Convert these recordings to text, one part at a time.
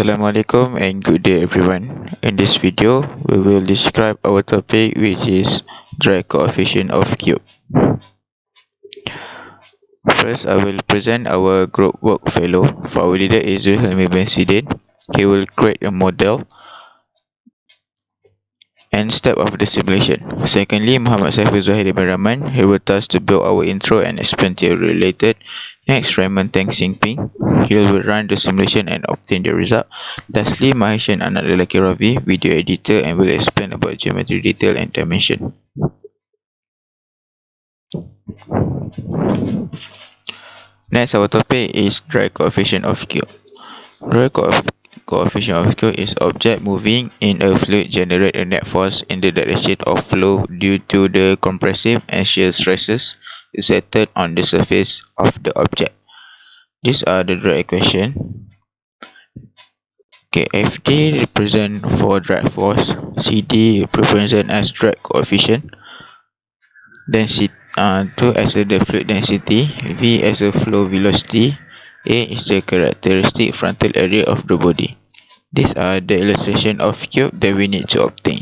Assalamualaikum and good day everyone. In this video, we will describe our topic which is drag coefficient of cube. First, I will present our group work fellow. For our leader is Zulhelmi bin Sidin. He will create a model and step of the simulation. Secondly, Muhammad Saiful Zahid bin Rahman. He will task to build our intro and explain theory related. Next, Raymond Teng Sing Ping. He will run the simulation and obtain the result. Lastly, Mahishan Anak Lelaki Ravi, video editor, and will explain about geometry detail and dimension. Next, our topic is drag coefficient of Q. Drag coefficient of Q is object moving in a fluid generate a net force in the direction of flow due to the compressive and shear stresses exerted on the surface of the object. These are the drag equation. Okay, FD represent for drag force, CD represent as drag coefficient, density 2 as the fluid density, V as a flow velocity, A is the characteristic frontal area of the body. These are the illustration of cube that we need to obtain.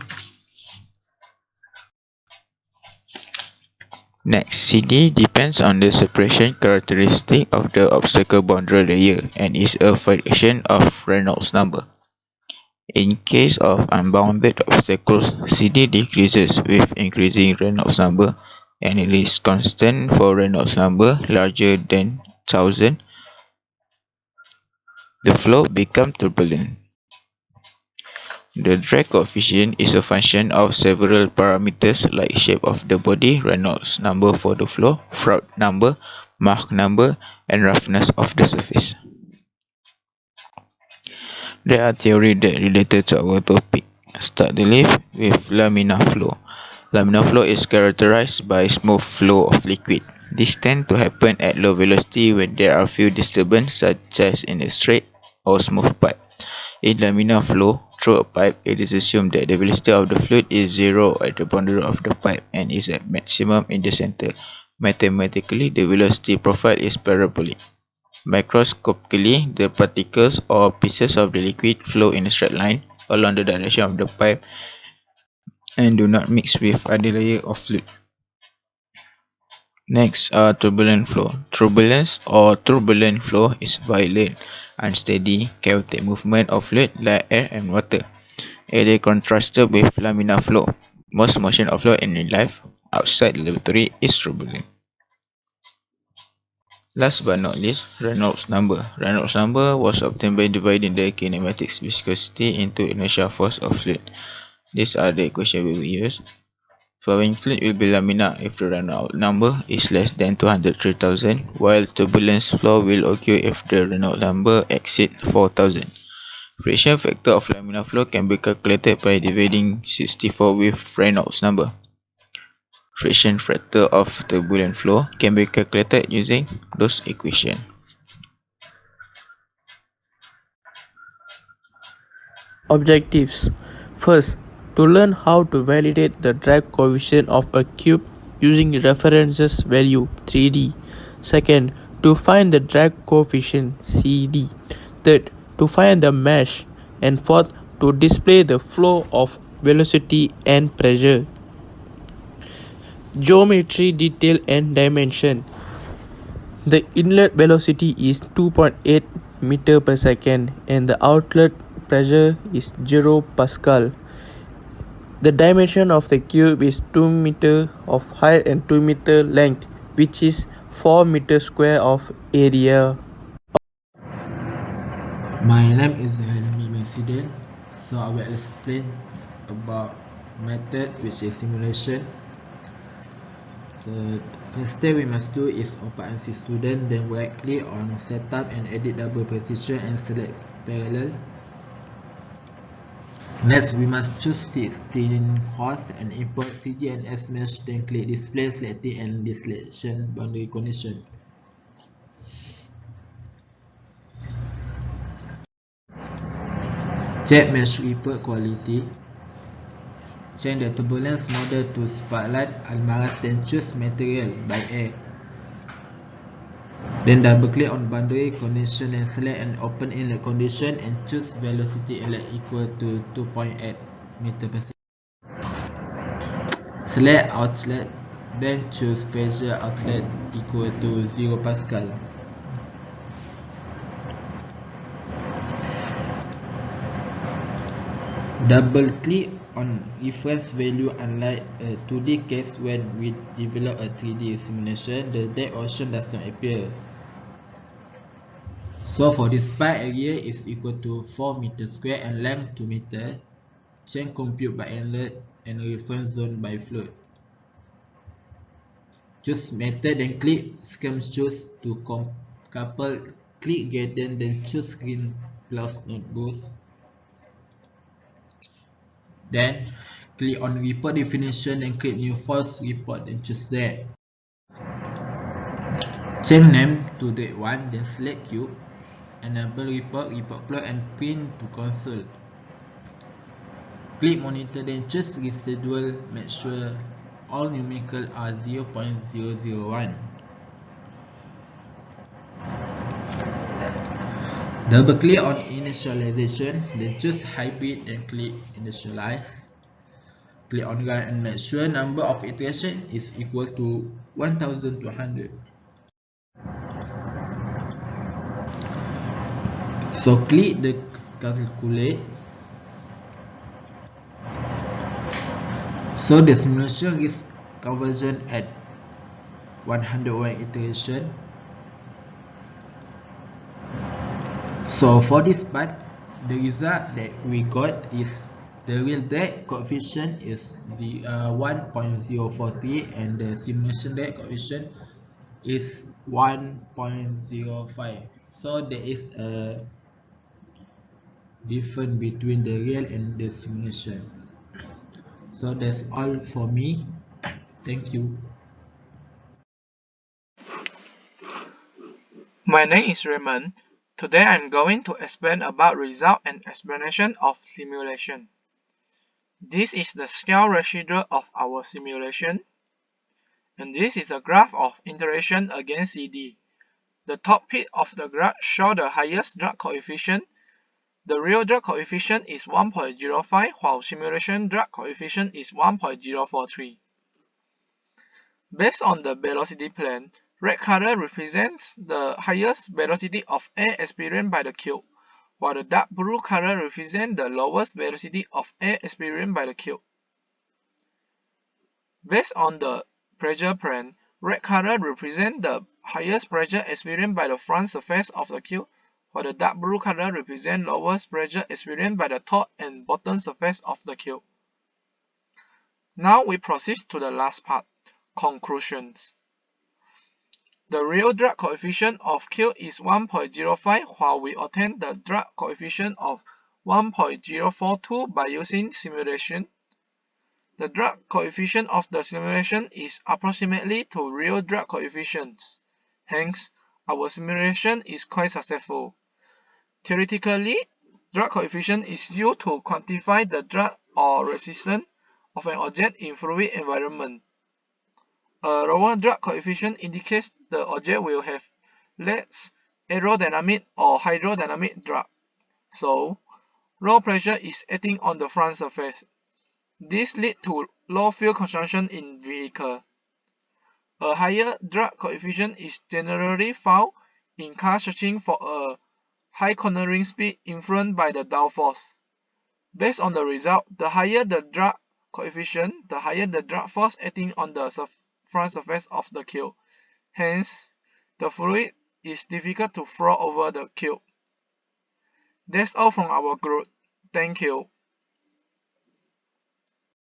Next, CD depends on the separation characteristic of the obstacle boundary layer and is a function of Reynolds number. In case of unbounded obstacles, CD decreases with increasing Reynolds number and it is constant for Reynolds number larger than 1000. The flow becomes turbulent. The drag coefficient is a function of several parameters like shape of the body, Reynolds number for the flow, Froude number, Mach number, and roughness of the surface. There are theories that related to our topic. Start the lift with laminar flow. Laminar flow is characterized by smooth flow of liquid. This tends to happen at low velocity when there are few disturbances such as in a straight or smooth pipe. In laminar flow through a pipe, it is assumed that the velocity of the fluid is zero at the boundary of the pipe and is at maximum in the center. Mathematically, the velocity profile is parabolic. Microscopically, the particles or pieces of the liquid flow in a straight line along the direction of the pipe and do not mix with other layer of fluid. Next are turbulent flow. Turbulence or turbulent flow is violent, unsteady, chaotic movement of fluid like air and water. It is contrasted with laminar flow. Most motion of fluid in real life outside the laboratory is turbulent. Last but not least, Reynolds number. Reynolds number was obtained by dividing the kinematics viscosity into inertial force of fluid. These are the equations we will use. Flowing fluid will be laminar if the Reynolds number is less than 203,000, while turbulence flow will occur if the Reynolds number exceeds 4,000. Friction factor of laminar flow can be calculated by dividing 64 with Reynolds number. Friction factor of turbulent flow can be calculated using those equations. Objectives. First, to learn how to validate the drag coefficient of a cube using references value 3D. Second, to find the drag coefficient CD. Third, to find the mesh. And fourth, to display the flow of velocity and pressure. Geometry detail and dimension. The inlet velocity is 2.8 meter per second and the outlet pressure is 0 Pascal. The dimension of the cube is 2 meter of height and 2 meter length, which is 4 meter square of area. My name is Zulhelmi bin Sidin, so I will explain about method which is simulation. So first thing we must do is open NC student, then right click on setup and edit double precision and select parallel. Next, we must choose 16 course and import CG and S mesh, then click display selecting and selection boundary condition. Check mesh report quality. Change the turbulence model to spotlight Almaraz, then choose material by air. Then double click on boundary condition and select an open inlet condition and choose velocity inlet equal to 2.8 meter per second. Select outlet, then choose pressure outlet equal to 0 Pascal. Double click on reference value. Unlike a 2D case, when we develop a 3D simulation, the depth option does not appear. So for this pipe area is equal to 4 meter square and length 2 meter. Change compute by inlet and reference zone by float. Choose method and click scheme choose to couple. Click gradient, then choose green cloud notebook. Then click on report definition and click new false report, then choose that. Change name to date 1, then select cube. Enable report plot and print to console. Click monitor, then choose reschedule. Make sure all numerical are 0.001. Double click on initialization, then choose hybrid and click initialize. Click on run and make sure number of iteration is equal to 1200. So click the calculate. So the simulation is conversion at 101 iteration. So for this part, the result that we got is the real depth coefficient is 1.043 and the simulation depth coefficient is 1.05. So there is a difference between the real and the simulation. So that's all for me. Thank you. My name is Raymond. Today I'm going to explain about result and explanation of simulation. This is the scale residual of our simulation, and this is the graph of iteration against CD. The top bit of the graph shows the highest drag coefficient. The real drag coefficient is 1.05, while simulation drag coefficient is 1.043. Based on the velocity plane, red color represents the highest velocity of air experienced by the cube, while the dark blue color represents the lowest velocity of air experienced by the cube. Based on the pressure plane, red color represents the highest pressure experienced by the front surface of the cube, while the dark blue color represents lowest pressure experienced by the top and bottom surface of the cube. Now we proceed to the last part, conclusions. The real drag coefficient of cube is 1.05, while we obtain the drag coefficient of 1.042 by using simulation. The drag coefficient of the simulation is approximately to real drag coefficients. Hence, our simulation is quite successful. Theoretically, drag coefficient is used to quantify the drag or resistance of an object in fluid environment. A lower drag coefficient indicates the object will have less aerodynamic or hydrodynamic drag. So, low pressure is acting on the front surface. This leads to low fuel consumption in vehicle. A higher drag coefficient is generally found in cars searching for a high cornering speed influenced by the downforce. Based on the result, the higher the drag coefficient, the higher the drag force acting on the front surface of the cube. Hence, the fluid is difficult to flow over the cube. That's all from our group. Thank you.